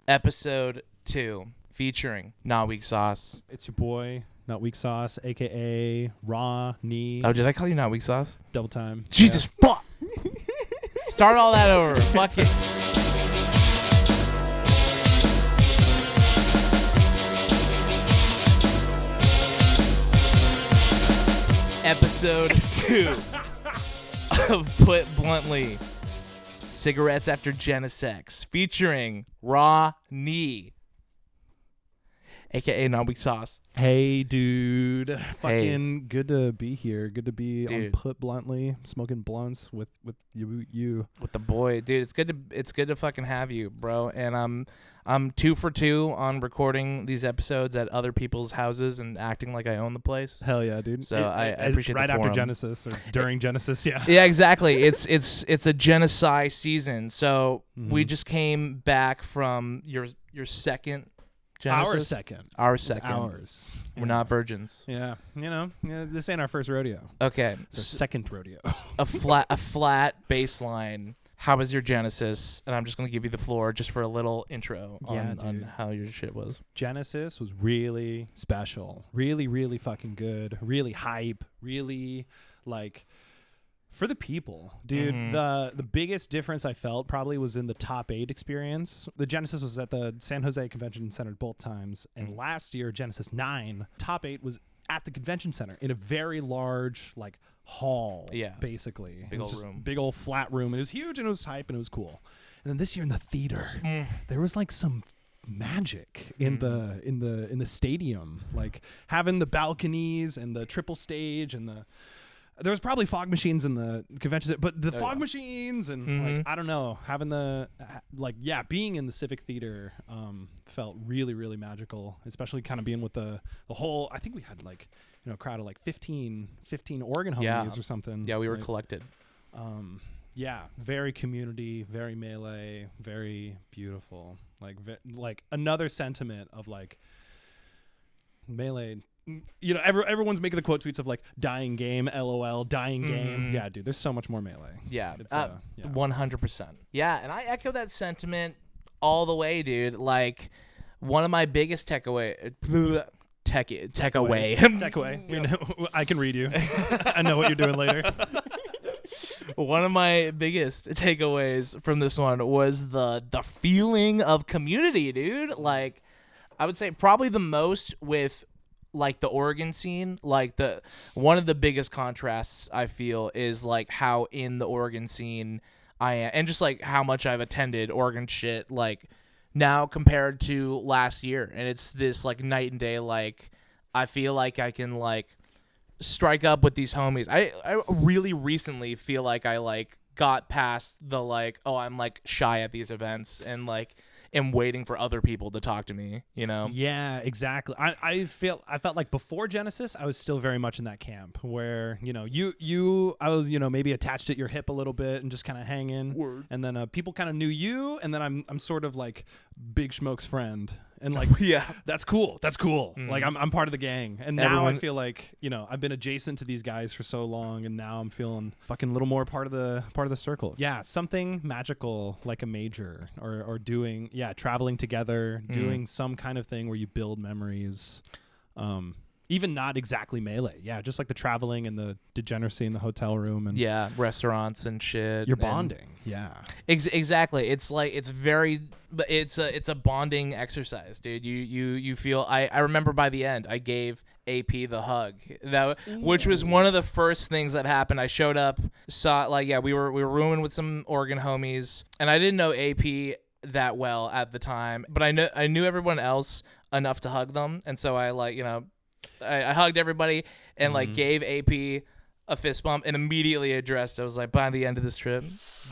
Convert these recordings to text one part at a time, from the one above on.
Episode 2, featuring Not Weak Sauce. It's your boy, Not Weak Sauce, a.k.a. Raw Knee. Oh, did I call you Not Weak Sauce? Double time. Jesus, fuck! Start all that over. Fuck it. Episode 2 of Put Bluntly, Cigarettes After Genesex, featuring Raw Knee, a.k.a. Not Weak Sauce. Hey, dude. Fucking good to be here. Good to be on Put Bluntly, smoking blunts with you. With the boy. Dude, it's good to fucking have you, bro. And I'm 2 for 2 on recording these episodes at other people's houses and acting like I own the place. Hell yeah, dude. So I appreciate right the after forum. Genesis or during Genesis, yeah. Yeah, exactly. It's a Genesex season. So we just came back from your second Genesis. Our second. Ours. We're not virgins. Yeah. This ain't our first rodeo. Okay. It's our second rodeo. a flat baseline. How was your Genesis? And I'm just going to give you the floor just for a little intro on how your shit was. Genesis was really special. Really, really fucking good. Really hype. Really, like, for the people. Dude, the biggest difference I felt probably was in the top 8 experience. The Genesis was at the San Jose Convention Center both times. And last year, Genesis 9, top 8 was at the convention center in a very large, like, hall, basically. Big old room. Big old flat room. And it was huge and it was hype and it was cool. And then this year in the theater, there was like some magic in the stadium, like having the balconies and the triple stage and there was probably fog machines in the convention, but the fog machines and like, I don't know, having being in the Civic Theater felt really, really magical, especially kind of being with the whole, I think we had like, a crowd of like 15 Oregon homies or something. Yeah, we were collected. Very community, very melee, very beautiful. Like another sentiment of like melee. Everyone's making the quote tweets of like dying game, LOL, dying game. Yeah, dude, there's so much more melee. Yeah, 100%. Yeah, and I echo that sentiment all the way, dude. Like, one of my biggest takeaway. I can read you. I know what you're doing later. One of my biggest takeaways from this one was the feeling of community, dude. Like, I would say probably the most with like the Oregon scene. Like, one of the biggest contrasts I feel is like how in the Oregon scene I am, and just like how much I've attended Oregon shit like now compared to last year. And it's this like night and day. Like, I feel like I can like strike up with these homies. I really recently feel like I like got past the like, oh, I'm like shy at these events and like am waiting for other people to talk to me, Yeah, exactly. I felt like before Genesis, I was still very much in that camp where, I was, maybe attached at your hip a little bit and just kind of hanging. Word. And then people kind of knew you, and then I'm sort of like Big Schmoke's friend. And like, that's cool. That's cool. Like, I'm part of the gang. And now I feel like, I've been adjacent to these guys for so long, and now I'm feeling fucking a little more part of the circle. Yeah, something magical like a major or doing, traveling together, doing some kind of thing where you build memories. Even not exactly melee. Yeah, just like the traveling and the degeneracy in the hotel room and restaurants and shit. You're bonding. Yeah. Exactly. It's like it's a bonding exercise, dude. You feel I remember by the end I gave AP the hug. Which was one of the first things that happened. I showed up, saw we were rooming with some Oregon homies, and I didn't know AP that well at the time, but I knew everyone else enough to hug them, and so I hugged everybody and like gave AP a fist bump and immediately addressed. I was like, by the end of this trip,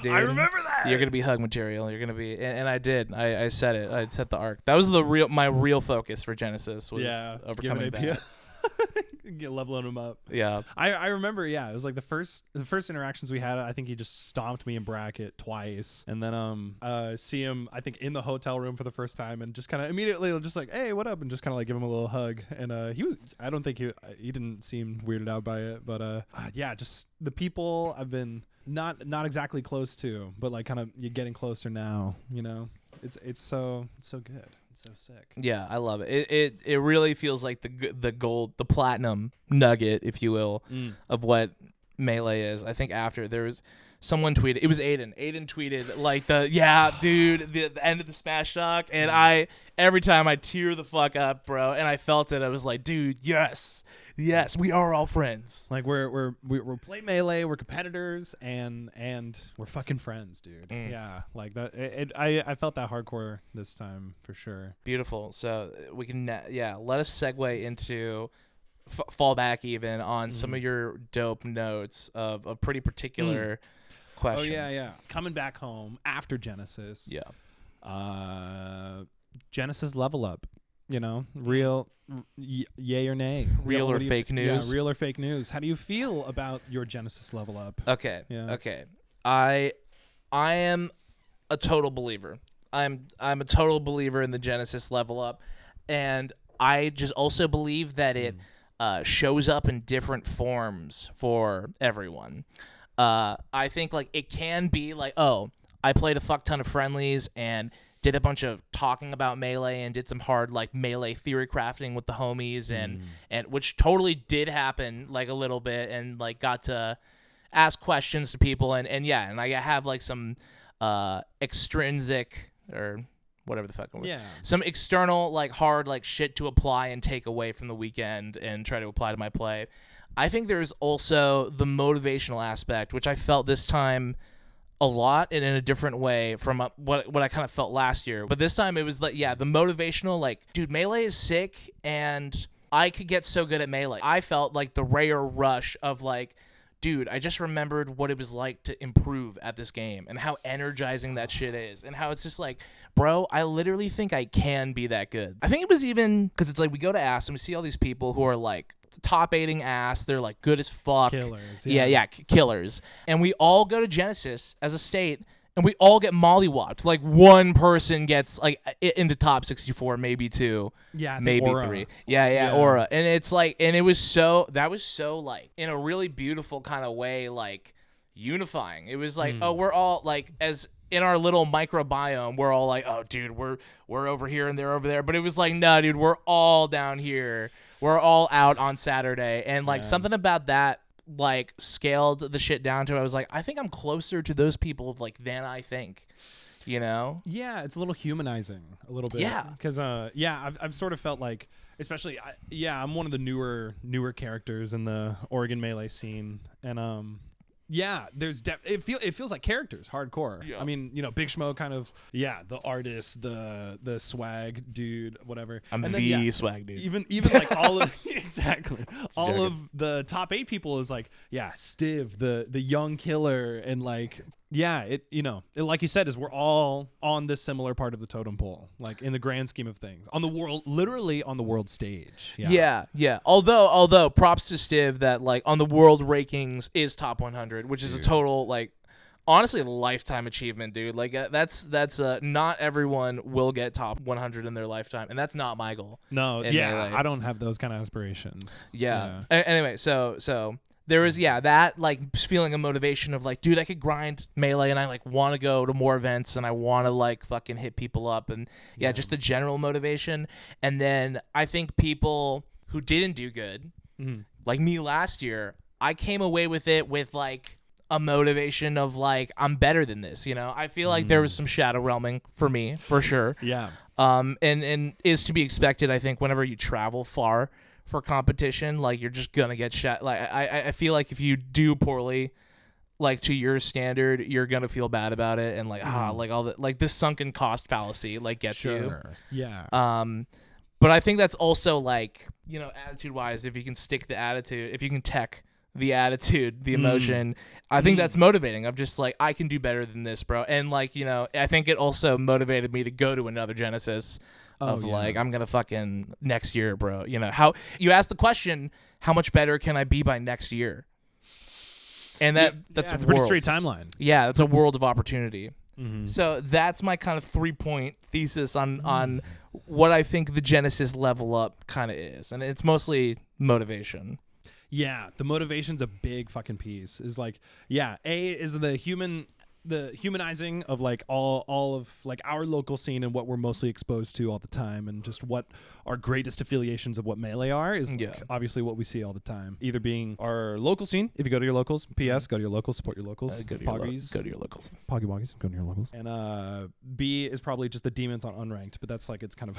dude, I remember that you're gonna be hug material. You're gonna be, and I did. I said it. I set the arc. That was my real focus for Genesis was overcoming that. Leveling him up. Yeah. I remember, it was like the first interactions we had. I think he just stomped me in bracket twice. And then see him, I think, in the hotel room for the first time and just kind of immediately just like, hey, what up? And just kind of like give him a little hug. And I don't think he didn't seem weirded out by it. But just the people I've been not exactly close to, but like kind of you're getting closer now, It's so good. It's so sick. Yeah, I love it. It really feels like the gold, the platinum nugget, if you will, of what Melee is. I think after there was someone tweeted, it was Aiden. Aiden tweeted like the end of the Smash Talk, and every time I tear the fuck up, bro, and I felt it. I was like, dude, yes, we are all friends. Like we're play Melee, we're competitors, and we're fucking friends, dude. Yeah, like that. I felt that hardcore this time for sure. Beautiful. So we can let us segue into fall back even on some of your dope notes of a pretty particular questions. Oh yeah. Coming back home after Genesis. Yeah. Genesis level up. You know, real, yay or nay. Real or fake news. Yeah, real or fake news. How do you feel about your Genesis level up? Okay. Yeah. Okay. I am a total believer. I'm a total believer in the Genesis level up, and I just also believe that it shows up in different forms for everyone. I think like it can be like, oh, I played a fuck ton of friendlies and did a bunch of talking about Melee and did some hard like Melee theory crafting with the homies and which totally did happen like a little bit, and like got to ask questions to people and I have like some extrinsic or whatever the fuck some external like hard like shit to apply and take away from the weekend and try to apply to my play. I think there's also the motivational aspect, which I felt this time a lot and in a different way from what I kind of felt last year. But this time it was like, the motivational, like, dude, Melee is sick and I could get so good at Melee. I felt like the rare rush of like, dude, I just remembered what it was like to improve at this game and how energizing that shit is and how it's just like, bro, I literally think I can be that good. I think it was even because it's like we go to Ass and we see all these people who are like top 8ing Ass. They're like good as fuck. Killers. Yeah, killers. And we all go to Genesis as a state and we all get mollywopped. Like one person gets like into top 64, maybe 2, maybe Aura. 3. Yeah, Aura. And it's like, and that was so like in a really beautiful kind of way, like unifying. It was like, oh, we're all like, as in our little microbiome, we're all like, oh, dude, we're over here and they're over there. But it was like, no, dude, we're all down here. We're all out on Saturday. And like something about that like scaled the shit down to, I was like, I think I'm closer to those people like than I think, you know? Yeah, it's a little humanizing a little bit. Yeah. Because I've sort of felt like, especially I'm one of the newer characters in the Oregon Melee scene, and there's it feels like characters hardcore. Yeah. I mean, you know, Big Schmo kind of the artist, the swag dude, whatever. I'm and the then, swag dude. Even like all of exactly all of the top 8 people is like Stiv, the young killer, and like like you said, is we're all on this similar part of the totem pole, like in the grand scheme of things, on the world, literally on the world stage. Yeah. Although props to Stiv that like on the world rankings is top 100, which is a total like honestly a lifetime achievement, dude. Like that's not everyone will get top 100 in their lifetime, and that's not my goal. No, I don't have those kind of aspirations. Anyway, so there was that like feeling of motivation of like, dude, I could grind Melee and I like want to go to more events and I want to like fucking hit people up, and just the general motivation. And then I think people who didn't do good, like me last year, I came away with it with like a motivation of like, I'm better than this, you know? I feel like there was some shadow realming for me, for sure. And is to be expected, I think, whenever you travel far for competition, like you're just gonna get shot. Like I feel like if you do poorly, like to your standard, you're gonna feel bad about it, and like like all the like this sunken cost fallacy like gets you. But I think that's also like, you know, attitude wise, if you can stick the attitude, if you can tech the attitude, the emotion, I think that's motivating. I'm just like, I can do better than this, bro. And like, you know, I think it also motivated me to go to another Genesis like, I'm gonna fucking next year, bro. You know, how you ask the question, how much better can I be by next year? And that's a pretty straight timeline. Yeah, that's a world of opportunity. So that's my kind of 3-point thesis on what I think the Genesis level up kind of is, and it's mostly motivation. Yeah, the motivation's a big fucking piece. Is like, A is the human the humanizing of like all of like our local scene and what we're mostly exposed to all the time, and just what our greatest affiliations of what Melee are is like, obviously what we see all the time. Either being our local scene, if you go to your locals, PS, go to your locals, support your locals. Go to your locals. Poggy Woggies, go to your locals. And B is probably just the demons on unranked, but that's like it's kind of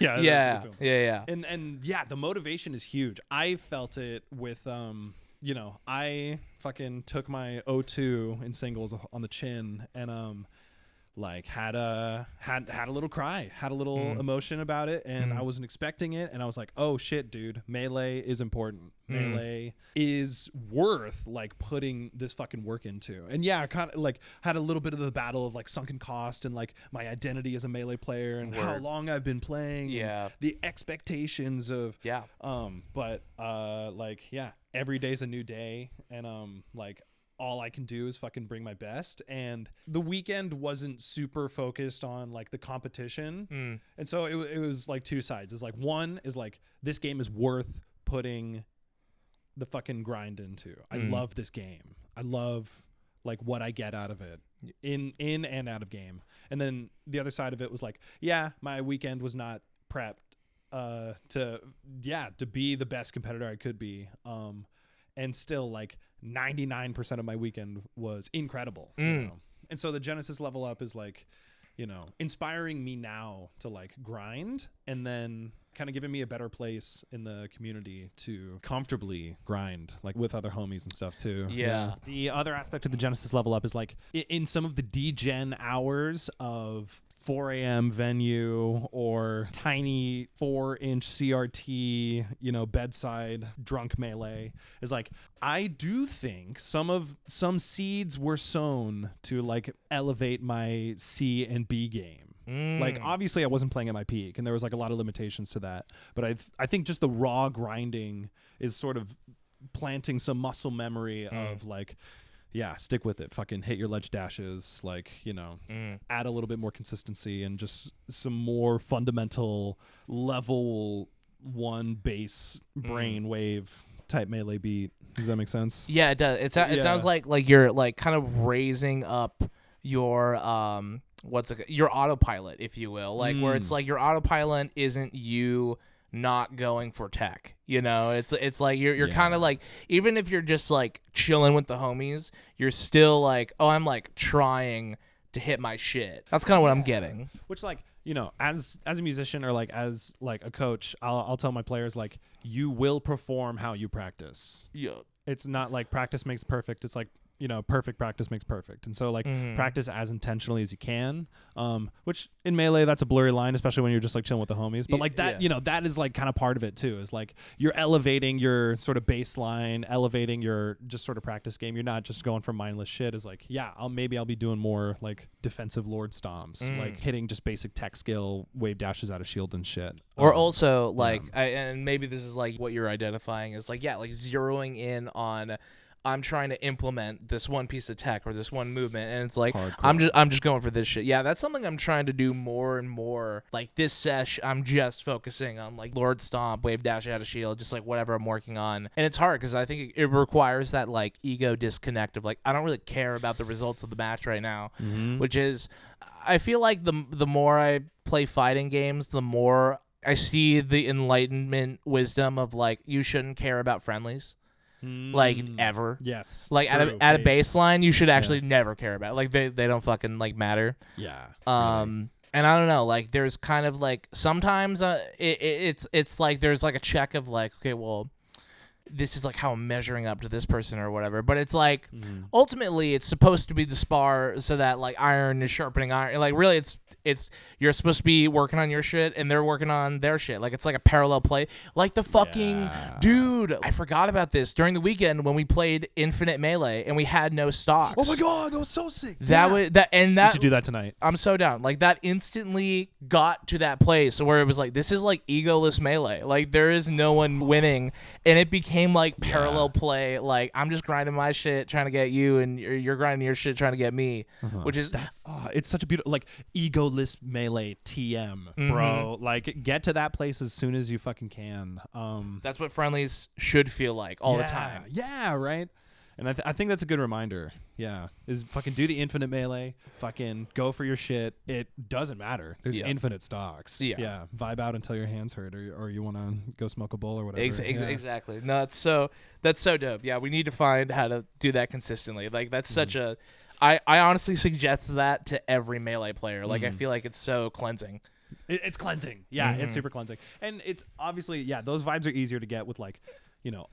yeah. And yeah, the motivation is huge. I felt it with I fucking took my O2 in singles on the chin and like had a little cry, had a little emotion about it, and I wasn't expecting it, and I was like, oh shit, dude, Melee is important. Melee is worth like putting this fucking work into. And yeah, I kind of like had a little bit of the battle of like sunken cost and like my identity as a Melee player and how long I've been playing, the expectations of every day's a new day, and like all I can do is fucking bring my best. And the weekend wasn't super focused on like the competition. And so it was like two sides. It's like, one is like, this game is worth putting the fucking grind into. I love this game. I love like what I get out of it in and out of game. And then the other side of it was like, yeah, my weekend was not prepped to be the best competitor I could be. And still like 99% of my weekend was incredible. You know? And so the Genesis level up is like, inspiring me now to like grind, and then kind of giving me a better place in the community to comfortably grind, like with other homies and stuff too. Yeah. The other aspect of the Genesis level up is like in some of the D-Gen hours of 4 a.m. venue or tiny 4-inch CRT, bedside drunk Melee is like, I do think some seeds were sown to like elevate my C and B game. Like obviously I wasn't playing at my peak and there was like a lot of limitations to that, but I think just the raw grinding is sort of planting some muscle memory of like, yeah, stick with it. Fucking hit your ledge dashes, like, add a little bit more consistency and just some more fundamental level 1 bass brain wave type Melee beat. Does that make sense? Yeah, it does. It sounds like you're like kind of raising up your your autopilot, if you will, like where it's like your autopilot isn't you not going for tech, it's like you're kind of like, even if you're just like chilling with the homies, you're still like, oh, I'm like trying to hit my shit. That's kind of what I'm getting. Which like, as a musician or like as like a coach, I'll tell my players like, you will perform how you practice. Yeah. It's not like practice makes perfect. It's like, perfect practice makes perfect. And so like practice as intentionally as you can, which in Melee, that's a blurry line, especially when you're just like chilling with the homies. But like that, that is like kind of part of it too, is like you're elevating your sort of baseline, elevating your just sort of practice game. You're not just going for mindless shit. Is like, yeah, I'll be doing more like defensive lord stomps, like hitting just basic tech skill, wave dashes out of shield and shit. Or also like, and maybe this is like what you're identifying is like, like zeroing in on, I'm trying to implement this one piece of tech or this one movement, and it's like hardcore. I'm just going for this shit. Yeah, that's something I'm trying to do more and more. Like this sesh, I'm just focusing on like Lord Stomp, Wave Dash out of shield, just like whatever I'm working on. And it's hard because I think it requires that like ego disconnect of like, I don't really care about the results of the match right now, which is, I feel like the more I play fighting games, the more I see the enlightenment wisdom of like, you shouldn't care about friendlies. Like ever. Yes. Like at a baseline, you should actually never care about it. Like they don't fucking like matter. Yeah. And I don't know, like there's kind of like sometimes it's like there's like a check of like, okay, well, this is like how I'm measuring up to this person or whatever. But it's like ultimately it's supposed to be the spar so that like iron is sharpening iron. Like really it's you're supposed to be working on your shit and they're working on their shit. Like it's like a parallel play. Like the fucking dude, I forgot about this during the weekend when we played Infinite Melee and we had no stocks. Oh my god, that was so sick. We should do that tonight. I'm so down. Like that instantly got to that place where it was like, this is like egoless Melee. Like there is no one winning, and it became like parallel play. Like I'm just grinding my shit trying to get you, and you're grinding your shit trying to get me, which is it's such a beautiful like egoless Melee TM, bro. Like get to that place as soon as you fucking can. That's what friendlies should feel like all the time. Yeah, right. And I think that's a good reminder. Yeah, is fucking do the infinite melee. Fucking go for your shit. It doesn't matter. There's infinite stocks. Yeah, vibe out until your hands hurt, or you want to go smoke a bowl or whatever. Exactly. No, that's so dope. Yeah, we need to find how to do that consistently. Like that's such a. I honestly suggest that to every melee player. Like I feel like it's so cleansing. It's cleansing. Yeah, it's super cleansing, and it's obviously those vibes are easier to get with like.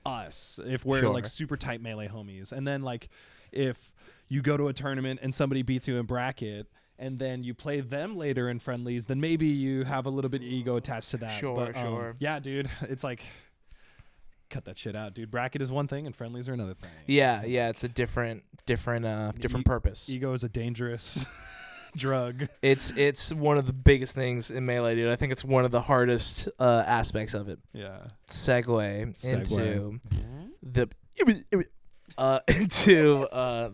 Us, if we're like super tight melee homies. And then like if you go to a tournament and somebody beats you in bracket and then you play them later in friendlies, then maybe you have a little bit of ego attached to that. Sure. Yeah, dude, it's like cut that shit out, dude. Bracket is one thing and friendlies are another thing. Yeah, it's a different purpose. Ego is a dangerous drug. It's one of the biggest things in melee, dude. I think it's one of the hardest aspects of it. Yeah. Segue. Into the into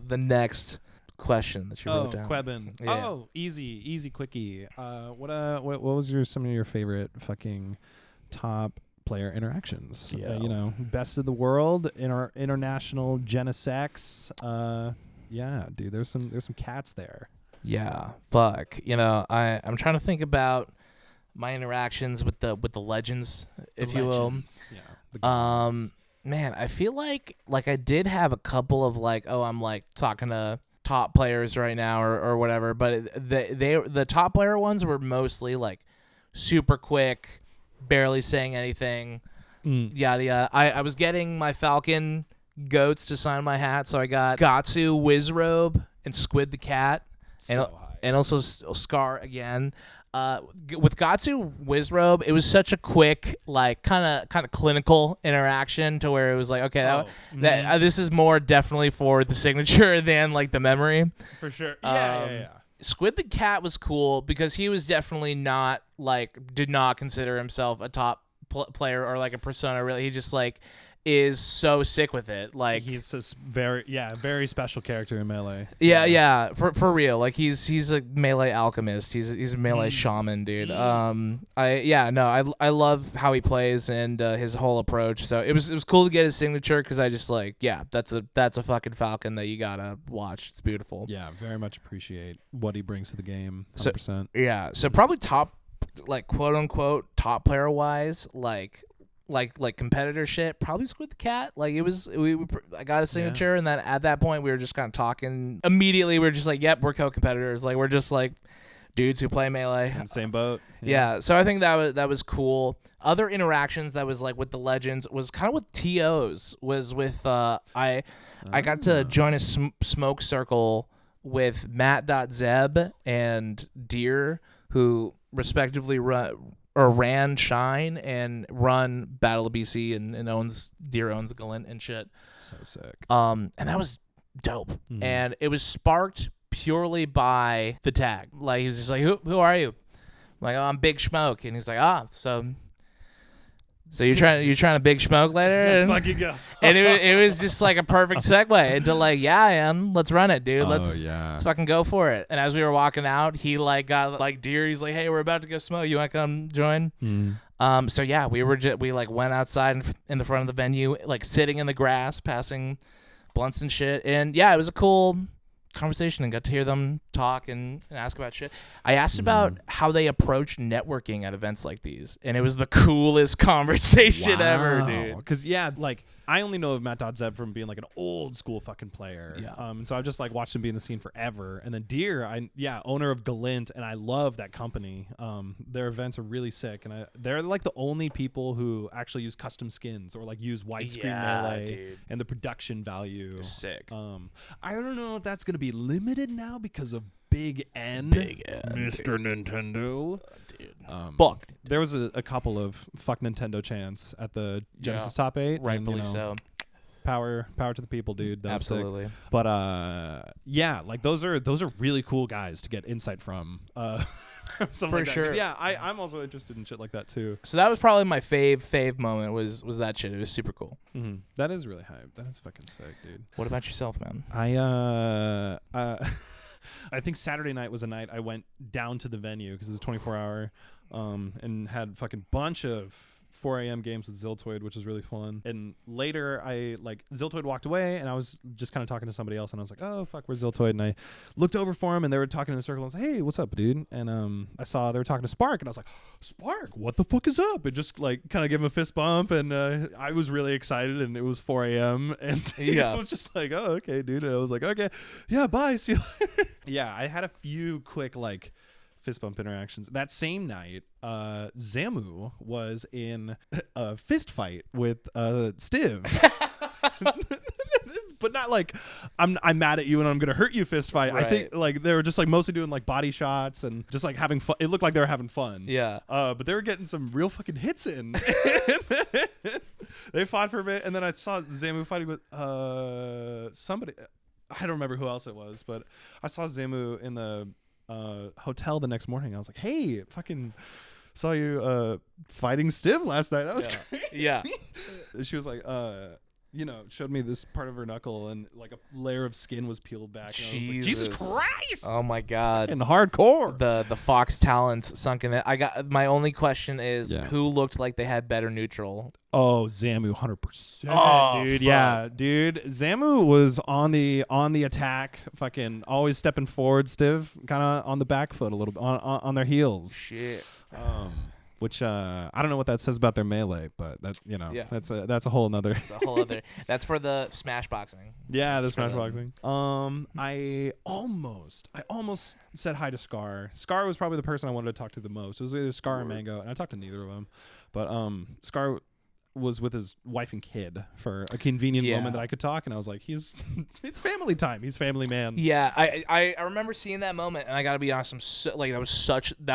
the next question that you wrote down. Quebin. Yeah. Oh, easy quickie. What was some of your favorite fucking top player interactions? Yeah. Best of the world in our international Genesex. Yeah, dude. There's some cats there. Yeah, fuck. I'm trying to think about my interactions with the legends, if you will. Yeah. Man, I feel like I did have a couple of I'm like talking to top players right now or whatever, but the top player ones were mostly like super quick, barely saying anything, yada yada. I was getting my Falcon goats to sign my hat, so I got Gatsu, Wizrobe, and Squid the Cat. And also Scar again. With Gatsu Wizrobe, it was such a quick, like kind of clinical interaction to where it was like, okay, this is more definitely for the signature than like the memory. For sure. Yeah. Squid the Cat was cool because he was definitely not did not consider himself a top player or like a persona. Really, he just is so sick with it. Like he's just very special character in melee. Yeah, for real. Like he's a melee alchemist. He's a melee shaman, dude. I love how he plays and his whole approach. So it was cool to get his signature because I just that's a fucking Falcon that you gotta watch. It's beautiful. Yeah, very much appreciate what he brings to the game. 100%. So probably top, quote unquote top player wise, like competitor shit, probably Squid the Cat. I got a signature, and then at that point we were just kind of talking. Immediately we were just like, yep, we're co-competitors. Like we're just like dudes who play melee. In the same boat. Yeah. So I think that was cool. Other interactions that was with the legends was kind of with TOs. Was with I got to join a smoke circle with Matt.Zeb and Deer, who respectively ran Shine and run Battle of BC and Deer owns Galint and shit. So sick. And that was dope. And it was sparked purely by the tag. Like he was just like, who are you? I'm like, oh, I'm Big Smoke. And he's like, so you're trying to Big Smoke later? Let's fucking go. And it was just like a perfect segue into yeah, I am. Let's run it, dude. Let's fucking go for it. And as we were walking out, he got Deer. He's like, hey, we're about to go smoke. You want to come join? So yeah, we went outside in the front of the venue, sitting in the grass, passing blunts and shit. And yeah, it was a cool conversation and got to hear them talk and ask about shit. I asked about how they approach networking at events like these, and it was the coolest conversation ever, dude. Because I only know of Matt.Zeb from being an old school fucking player. Yeah. So I've just watched him be in the scene forever. And then Deer, owner of Galint, and I love that company. Their events are really sick, and they're the only people who actually use custom skins or use widescreen melee, dude. And the production value. Sick. I don't know if that's gonna be limited now because of Big N, Mr. Nintendo. Dude. Fuck. There was a couple of fuck Nintendo chants at the Genesis Top 8. Rightfully so. Power to the people, dude. That Absolutely. Was sick. But those are really cool guys to get insight from. For sure. Yeah, I'm also interested in shit like that too. So that was probably my fave moment was that shit. It was super cool. That is really hype. That is fucking sick, dude. What about yourself, man? I think Saturday night was a night I went down to the venue because it was 24-hour and had fucking bunch of 4 a.m. games with Ziltoid, which was really fun. And later, Ziltoid walked away, and I was just kind of talking to somebody else, and I was like, oh, fuck, where's Ziltoid? And I looked over for him, and they were talking in a circle. I was like, hey, what's up, dude? And I saw they were talking to Spark, and I was like, Spark, what the fuck is up? And just like kind of give him a fist bump, and I was really excited, and it was 4 a.m. and it was just like, oh, okay, dude. And I was like, okay, yeah, bye, see you later. Yeah, I had a few quick like fist bump interactions. That same night, Zamu was in a fist fight with Stiv. But not like I'm mad at you and I'm gonna hurt you fist fight. Right. I think like they were just like mostly doing like body shots and just like having fun. It looked like they were having fun. Yeah. But they were getting some real fucking hits in. They fought for a bit, and then I saw Zamu fighting with somebody. I don't remember who else it was, but I saw Zamu in the hotel the next morning. I was like, hey, fucking saw you fighting Stiv last night. That was great. Yeah. She was like, showed me this part of her knuckle, and like a layer of skin was peeled back. And I was like, Jesus Christ! Oh my God! And hardcore. The Fox talents sunk in it. My only question is who looked like they had better neutral. Oh, Zamu, 100%, dude. Fuck. Yeah, dude. Zamu was on the attack, fucking always stepping forward, Stiv, kind of on the back foot a little bit, on their heels. Shit. Which I don't know what that says about their melee, but that's that's a whole nother. It's a whole other. That's for the smash boxing. Yeah, the smash boxing. I almost said hi to Scar. Scar was probably the person I wanted to talk to the most. It was either Scar or Mango, and I talked to neither of them. But Scar was with his wife and kid for a convenient moment that I could talk, and I was like, it's family time. He's family man. Yeah, I remember seeing that moment, and I gotta be honest, that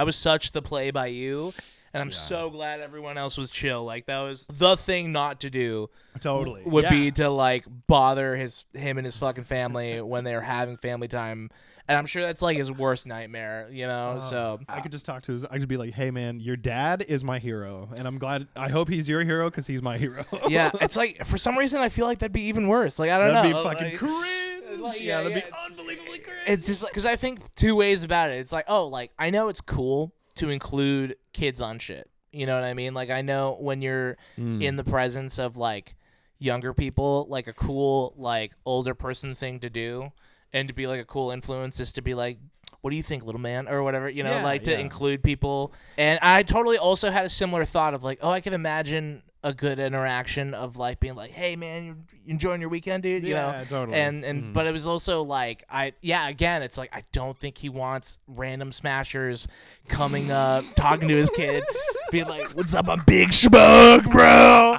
was such the play by you. And I'm so glad everyone else was chill. Like, that was the thing not to do. Totally. Would be to, like, bother him and his fucking family when they were having family time. And I'm sure that's, like, his worst nightmare, you know? So I could just talk to I could be like, hey, man, your dad is my hero. And I hope he's your hero because he's my hero. Yeah. It's like, for some reason, I feel like that'd be even worse. Like, I don't know. That'd be fucking cringe. Like, that'd be unbelievably cringe. It's just like, because I think two ways about it. It's like, oh, like, I know it's cool to include kids on shit. You know what I mean? Like, I know when you're in the presence of, like, younger people, like, a cool, like, older person thing to do and to be, like, a cool influence is to be like, what do you think, little man? Or whatever, you know, to include people. And I totally also had a similar thought of, like, oh, I can imagine a good interaction of, like, being like, hey, man, you enjoying your weekend, dude? You know? Totally. And but it was also, like, again, it's like, I don't think he wants random smashers coming up, talking to his kid, being like, what's up, I'm Big Schmuck, bro?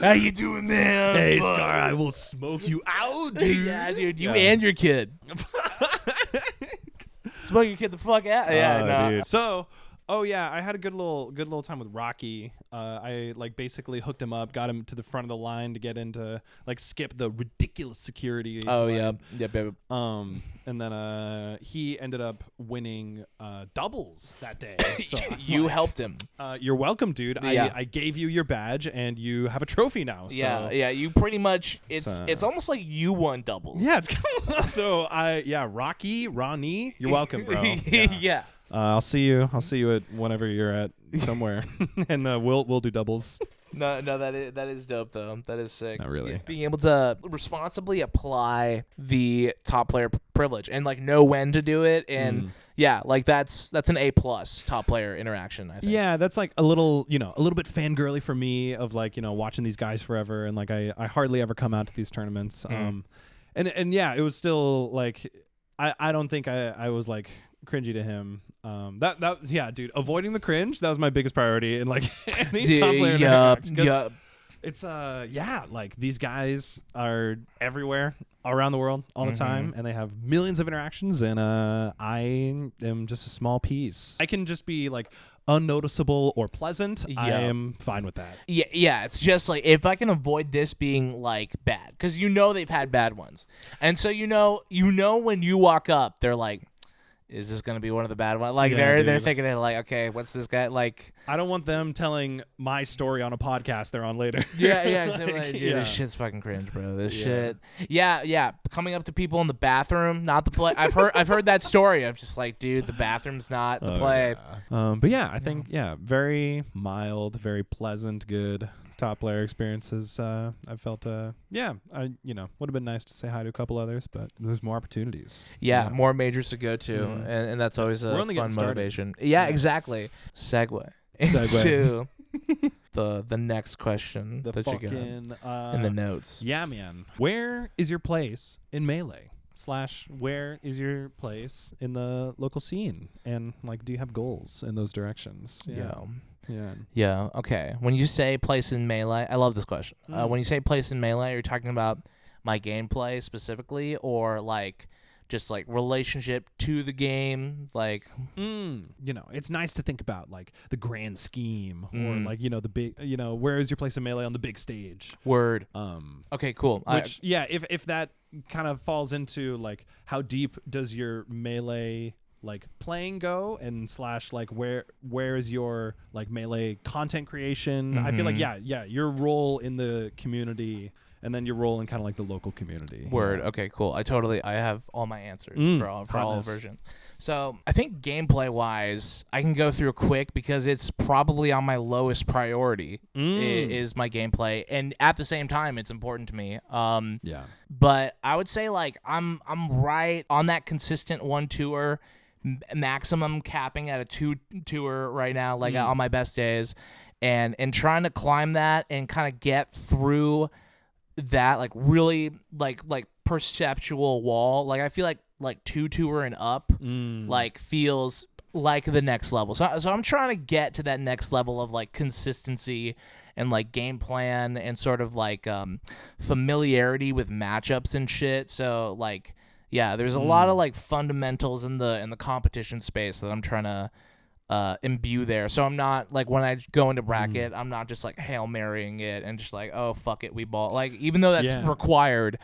How you doing, man? Hey, Scar, I will smoke you out, dude. Yeah, dude, you and your kid. Smoke your kid the fuck out. Yeah, no. Dude. So, I had a good little time with Rocky. I like basically hooked him up, got him to the front of the line to get into like skip the ridiculous security. Oh line. yeah, baby. And then he ended up winning doubles that day. So you helped him. You're welcome, dude. Yeah. I gave you your badge, and you have a trophy now. So. Yeah. You pretty much. It's almost like you won doubles. Yeah. So Rocky, Ronnie, you're welcome, bro. Yeah. I'll see you at whenever you're at somewhere, and we'll do doubles. No, that is dope though. That is sick. Not really. Being able to responsibly apply the top player privilege and like know when to do it, and like that's an A+ top player interaction. I think. Yeah, that's like a little bit fangirly for me of like watching these guys forever, and like I hardly ever come out to these tournaments. And it was still like I don't think I was like cringy to him. Dude, avoiding the cringe, that was my biggest priority in like any top player interaction. It's like these guys are everywhere around the world all the time, and they have millions of interactions, and I am just a small piece. I can just be like unnoticeable or pleasant. I am fine with that. Yeah, it's just like if I can avoid this being like bad, because they've had bad ones, and so you know when you walk up, they're like, is this gonna be one of the bad ones? Like Yeah, they're dude. thinking it like, okay, what's this guy like? I don't want them telling my story on a podcast they're on later. Yeah, Like, like, dude, yeah. this shit's fucking cringe, bro. This Yeah. shit. Yeah. Coming up to people in the bathroom, not the play. I've heard that story. I'm just like, dude, the bathroom's not the play. Yeah. But yeah, I think very mild, very pleasant, good top layer experiences. I felt would have been nice to say hi to a couple others, but there's more opportunities. Yeah, more majors to go to, Mhm. and that's always a We're only fun getting started. motivation. Yeah, exactly. Segue into the next question The that you got fucking in the notes. yeah, man. Where is your place in Melee? / where is your place in the local scene? And like, do you have goals in those directions? Yeah. Okay. When you say place in Melee, I love this question. When you say place in Melee, you're talking about my gameplay specifically, or like just like relationship to the game, like it's nice to think about like the grand scheme, or like the big, where is your place in Melee on the big stage? Word. Okay, cool. Which if that kind of falls into like how deep does your Melee like playing go, and / like where is your like Melee content creation? I feel like your role in the community, and then your role in kind of like the local community. Word. Okay, cool. I have all my answers for all versions. So I think gameplay wise, I can go through quick because it's probably on my lowest priority is my gameplay, and at the same time, it's important to me. But I would say like I'm right on that consistent 1 tour. Maximum capping at a 2 tour right now, like on my best days, and trying to climb that and kind of get through that like really like perceptual wall. Like I feel like 2 tour and up like feels like the next level. So I'm trying to get to that next level of like consistency and like game plan and sort of like familiarity with matchups and shit. So like there's a lot of like fundamentals in the competition space that I'm trying to imbue there. So I'm not like, when I go into bracket, I'm not just like Hail Marying it and just like, oh fuck it, we ball. Like even though that's required,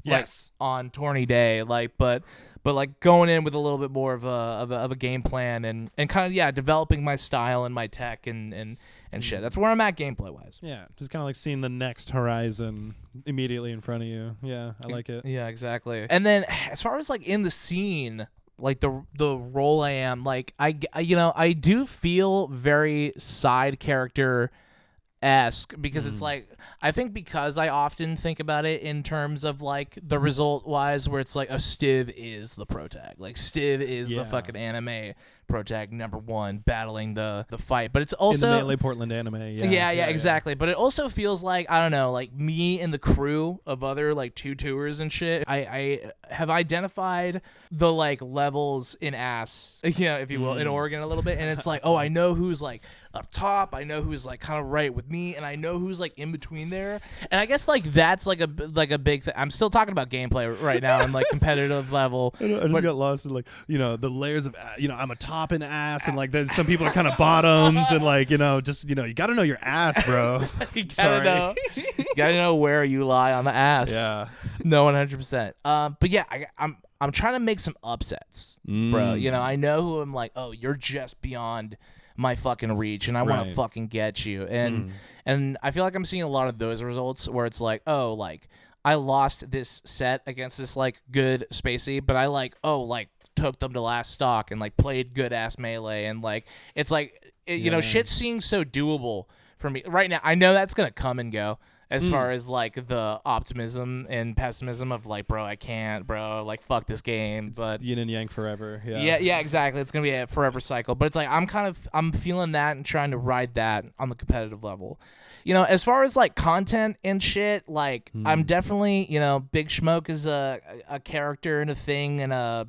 like on tourney day, like but like going in with a little bit more of a game plan and kind of developing my style and my tech and shit. That's where I'm at gameplay wise. Yeah, just kind of like seeing the next horizon immediately in front of you. Yeah, I like it. Yeah, exactly. And then as far as like in the scene, like the role I am, like I do feel very side character-esque because it's like, I think because I often think about it in terms of like the result wise, where it's like a Stiv is the pro tag, like Stiv is the fucking anime pro tag number 1 battling the fight, but it's also in the Melee Portland anime. Exactly. But it also feels like, I don't know, like me and the crew of other like 2 tours and shit, I have identified the like levels in ass, if you will, in Oregon a little bit, and it's like, oh, I know who's like up top, I know who's like kind of right with me, and I know who's like in between there. And I guess like that's like a big thing. I'm still talking about gameplay right now and like competitive level. I just got lost in like the layers of I'm a top in ass, and like there's some people are kind of bottoms, and like you gotta know your ass, bro. You gotta know where you lie on the ass. Yeah, no, 100%. But yeah, I'm trying to make some upsets, bro. I know who I'm like, oh, you're just beyond my fucking reach, and I want to fucking get you. And I feel like I'm seeing a lot of those results where it's like, oh, like I lost this set against this like good spacey, but I took them to last stock and like played good ass Melee, and like it's like shit's seeming so doable for me right now. I know that's gonna come and go as far as like the optimism and pessimism of like, bro, I can't, bro, like fuck this game, but yin and yang forever. Yeah, exactly. It's gonna be a forever cycle, but it's like I'm feeling that and trying to ride that on the competitive level. As far as like content and shit, like I'm definitely, Big Schmoke is a character and a thing and a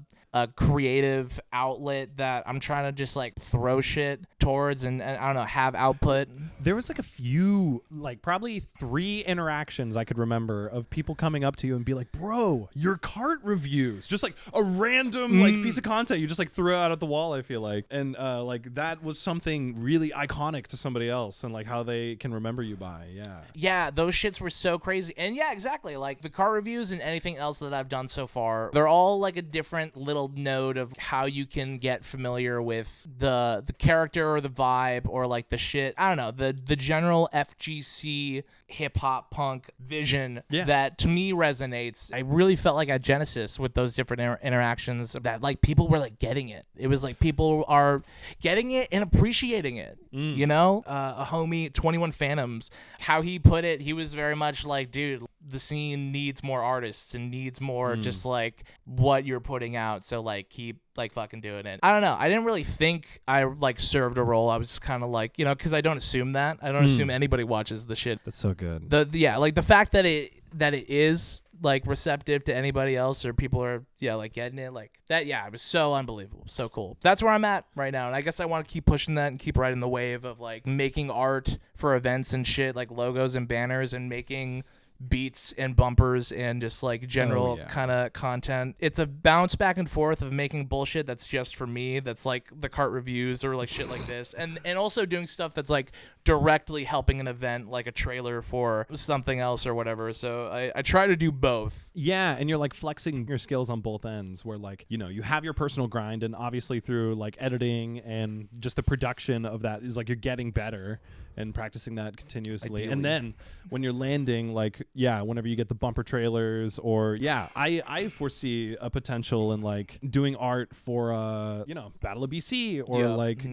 creative outlet that I'm trying to just like throw shit towards and I don't know, have output. There was like a few, like probably 3 interactions I could remember of people coming up to you and be like, bro, your cart reviews, just like a random like piece of content you just like threw out at the wall, I feel like. And like that was something really iconic to somebody else and like how they can remember you by. Yeah, those shits were so crazy. And yeah, exactly. Like the cart reviews and anything else that I've done so far, they're all like a different little little note of how you can get familiar with the character or the vibe or like the shit. I don't know, the general FGC hip hop punk vision that to me resonates. I really felt like at Genesis with those different interactions that like people were like getting it. It was like people are getting it and appreciating it. You know, a homie 21 Phantoms, how he put it, he was very much like, dude, the scene needs more artists and needs more just like what you're putting out. So like keep like fucking doing it. I don't know. I didn't really think I like served a role. I was kind of like, you know, because I don't assume that. I don't assume anybody watches the shit. That's so good. Like the fact that it is like receptive to anybody else or people are like getting it like that. Yeah, it was so unbelievable, so cool. That's where I'm at right now, and I guess I want to keep pushing that and keep riding the wave of like making art for events and shit, like logos and banners, and making beats and bumpers and just like general kind of content. It's a bounce back and forth of making bullshit that's just for me, that's like the cart reviews or like shit like this, and also doing stuff that's like directly helping an event, like a trailer for something else or whatever. So I try to do both. Yeah, and you're like flexing your skills on both ends, where like, you know, you have your personal grind, and obviously through like editing and just the production of that is like you're getting better and practicing that continuously. Ideally. And then when you're landing, like, whenever you get the bumper trailers or I foresee a potential in like doing art for you know, Battle of BC or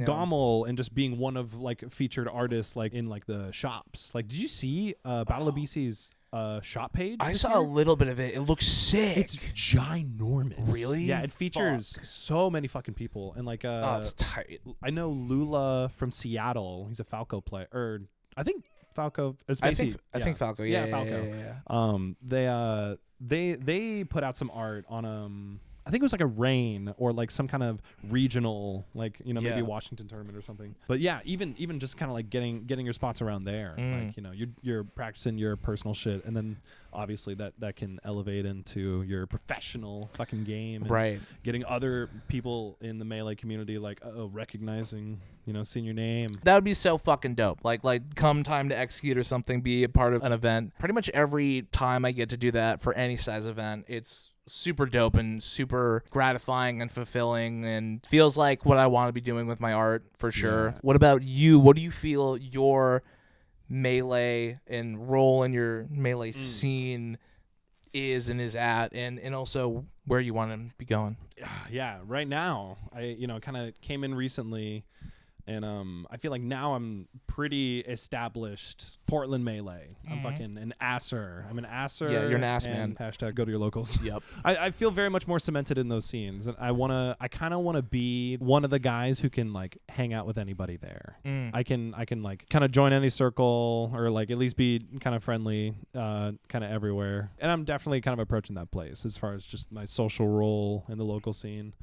Gommel, and just being one of like featured artists like in like the shops. Like, did you see Battle of BC's shop page? I saw a little bit of it. It looks sick. It's ginormous. Really? Yeah, it features so many fucking people. And like it's tight. I know Lula from Seattle. He's a Falco player. Or I think Falco is I think Falco. Yeah, Falco. They put out some art on I think it was like a rain or like some kind of regional, like, you know, maybe a Washington tournament or something. But yeah, even just kind of like getting your spots around there, like, you know, you're practicing your personal shit, and then obviously that can elevate into your professional fucking game, and right? Getting other people in the Melee community like recognizing, you know, seeing your name. That would be so fucking dope. Like come time to execute or something, be a part of an event. Pretty much every time I get to do that for any size event, it's super dope and super gratifying and fulfilling, and feels like what I want to be doing with my art for sure. What about you? What do you feel your Melee and role in your Melee scene is and is at, and also where you want to be going? Yeah, right now I, you know, kind of came in recently, and I feel like now I'm pretty established Portland Melee. I'm fucking an asser. I'm an asser. Yeah, you're an ass man. Hashtag go to your locals. Yep. I feel very much more cemented in those scenes, and I kind of want to be one of the guys who can like hang out with anybody there. I can like kind of join any circle, or like at least be kind of friendly, kind of everywhere. And I'm definitely kind of approaching that place as far as just my social role in the local scene.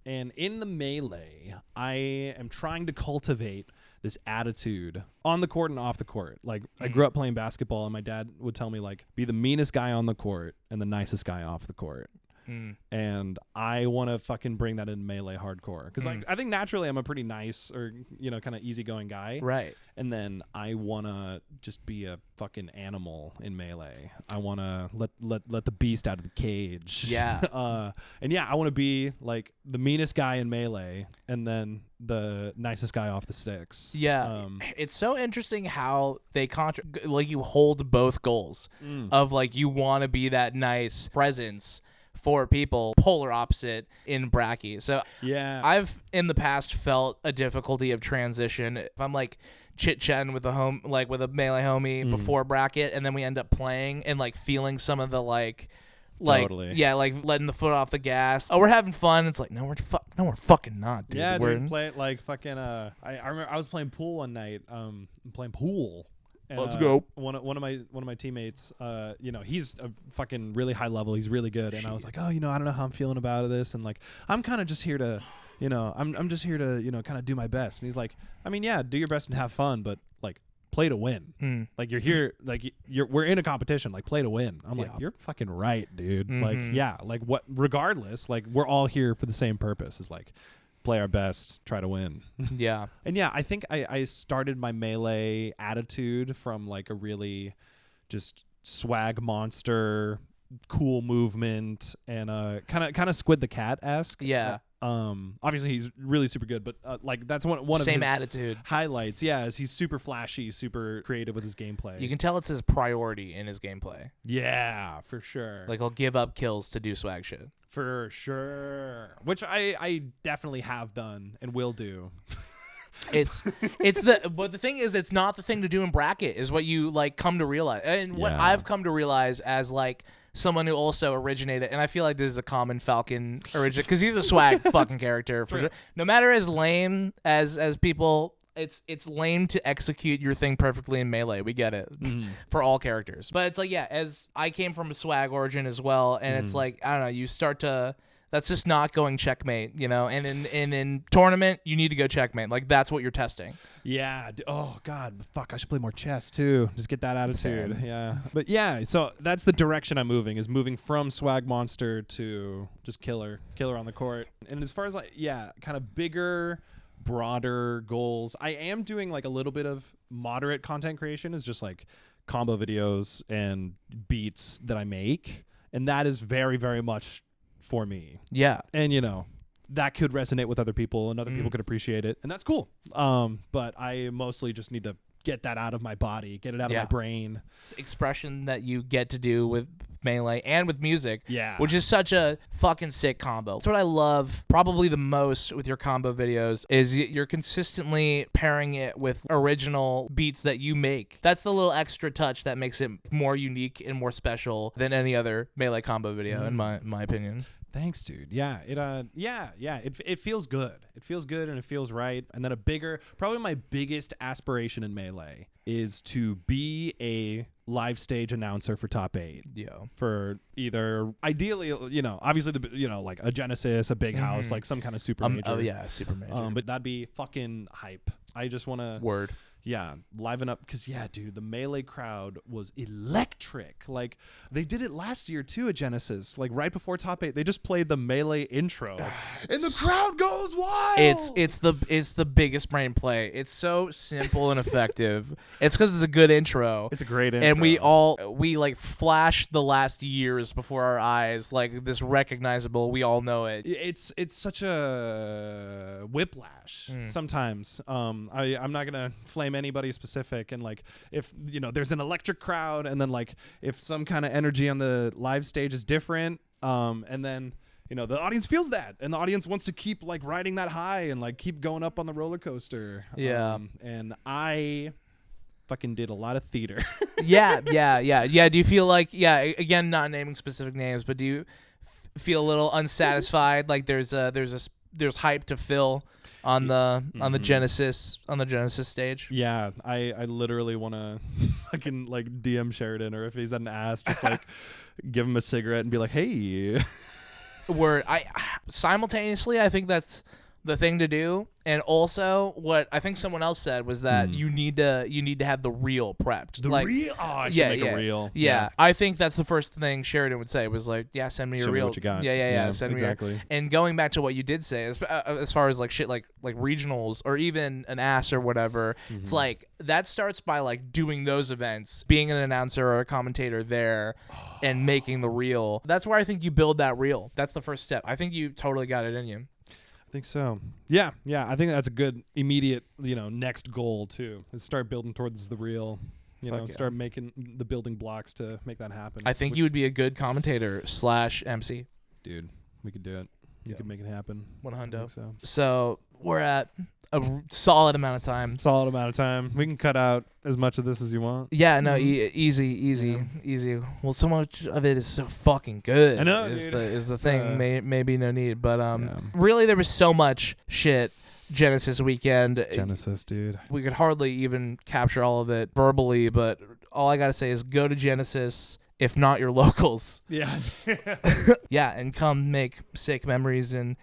And in the Melee, I am trying to cultivate this attitude on the court and off the court. Like, I grew up playing basketball, and my dad would tell me, like, be the meanest guy on the court and the nicest guy off the court. And I want to fucking bring that in Melee hardcore, because I think naturally I'm a pretty nice, or, you know, kind of easygoing guy, right? And then I want to just be a fucking animal in Melee. I want to let the beast out of the cage. And I want to be like the meanest guy in Melee, and then the nicest guy off the sticks. It's so interesting how they like you hold both goals of like you want to be that nice presence for people, polar opposite in Bracky. So I've in the past felt a difficulty of transition. If I'm like chit-chatting with a Melee homie before bracket, and then we end up playing and like feeling some of the like totally. Like letting the foot off the gas. Oh, we're having fun. It's like, no, we're fucking not, dude. Yeah, dude, play like fucking I remember I was playing pool one night. Playing pool. And, let's go. One of my teammates, you know, he's a fucking really high level. He's really good. And I was like, oh, you know, I don't know how I'm feeling about this. And like, I'm kind of just here to, you know, I'm just here to, you know, kind of do my best. And he's like, I mean, yeah, do your best and have fun, but like, play to win. Like, you're here, like we're in a competition, like play to win. I'm like, you're fucking right, dude. Like, like what, regardless, like we're all here for the same purpose, is like play our best, try to win. And I think I started my Melee attitude from like a really just swag monster, cool movement and kind of Squid the Cat-esque. Yeah. Obviously he's really super good, but like that's one of same his attitude highlights. Yeah, is he's super flashy, super creative with his gameplay. You can tell it's his priority in his gameplay. Yeah, for sure. Like he'll give up kills to do swag shit. For sure. Which I definitely have done and will do. But the thing is, it's not the thing to do in bracket, is what you like come to realize. And what I've come to realize as like someone who also originated, and I feel like this is a common Falcon origin, because he's a swag fucking character for sure. No matter as lame as people, it's lame to execute your thing perfectly in Melee. We get it for all characters, but it's like, yeah, as I came from a swag origin as well, and it's like, I don't know, you start to. That's just not going checkmate, you know. And in tournament, you need to go checkmate. Like that's what you're testing. Yeah. Oh God. Fuck. I should play more chess too. Just get that attitude. Same. Yeah. But yeah. So that's the direction I'm moving. Is moving from swag monster to just killer on the court. And as far as like, kind of bigger, broader goals, I am doing like a little bit of moderate content creation. Is just like combo videos and beats that I make, and that is very, very much for me. Yeah. And, you know, that could resonate with other people and other people could appreciate it. And that's cool. But I mostly just need to get that out of my body, get it out of my brain. It's expression that you get to do with Melee and with music. Yeah. Which is such a fucking sick combo. That's what I love probably the most with your combo videos is you're consistently pairing it with original beats that you make. That's the little extra touch that makes it more unique and more special than any other Melee combo video, in my opinion. Thanks, dude. Yeah, it feels good. It feels good and it feels right. And then probably my biggest aspiration in Melee is to be a live stage announcer for top 8. Yeah. For either ideally, you know, obviously like a Genesis, a big house, like some kind of super major. Oh yeah, super major. But that'd be fucking hype. I just want to Word. Yeah, liven up, because dude, the Melee crowd was electric. Like they did it last year too at Genesis. Like right before top 8, they just played the Melee intro, and the crowd goes wild. It's the biggest brain play. It's so simple and effective. It's because it's a good intro. It's a great intro, and we like flashed the last years before our eyes, like this recognizable. We all know it. It's such a whiplash sometimes. I'm not gonna flame anybody specific, and like if you know there's an electric crowd, and then like if some kind of energy on the live stage is different, and then you know the audience feels that, and the audience wants to keep like riding that high and like keep going up on the roller coaster. And I fucking did a lot of theater. Yeah. Do you feel like again, not naming specific names, but do you feel a little unsatisfied? Like there's hype to fill on the Genesis stage. Yeah, I literally want to fucking like DM Sheridan, or if he's an ass, just like give him a cigarette and be like, hey. Word. Simultaneously, I think that's the thing to do. And also, what I think someone else said was that you need to have the reel prepped. Reel? Oh, I should make a reel. Yeah. I think that's the first thing Sheridan would say was like, yeah, send me your reel. What you got. Yeah, send exactly. me your. And going back to what you did say, as far as like shit like regionals or even an ass or whatever, it's like that starts by like doing those events, being an announcer or a commentator there, and making the reel. That's where I think you build that reel. That's the first step. I think you totally got it in you. I think so. Yeah. I think that's a good immediate, next goal too. Is start building towards the real, start making the building blocks to make that happen. I think you would be a good commentator / MC. Dude, we could do it. You could make it happen. 100. So we're at a solid amount of time. We can cut out as much of this as you want. Yeah, no, easy. Well, so much of it is so fucking good. I know, is the thing. Maybe no need, but really, there was so much shit. Genesis weekend. Genesis, dude. We could hardly even capture all of it verbally, but all I gotta say is go to Genesis. If not your locals. Yeah. Yeah, and come make sick memories and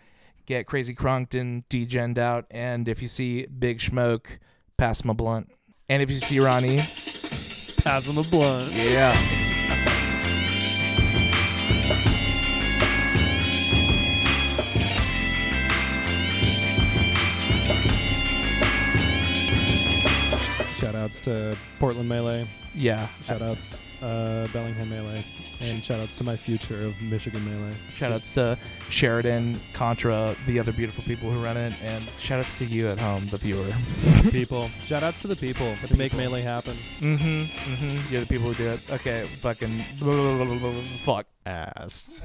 get crazy crunked and degened out. And if you see Big Smoke, pass him a blunt. And if you see Ronnie, pass him a blunt. Yeah. Shoutouts. outs to Portland Melee. Yeah. Shout outs Bellingham Melee. And shout outs to my future of Michigan Melee. Shout outs to Sheridan, Contra, the other beautiful people who run it, and shout outs to you at home, the viewer. People. Shout outs to the people that make Melee happen. You're the people who do it. Okay, fucking fuck ass.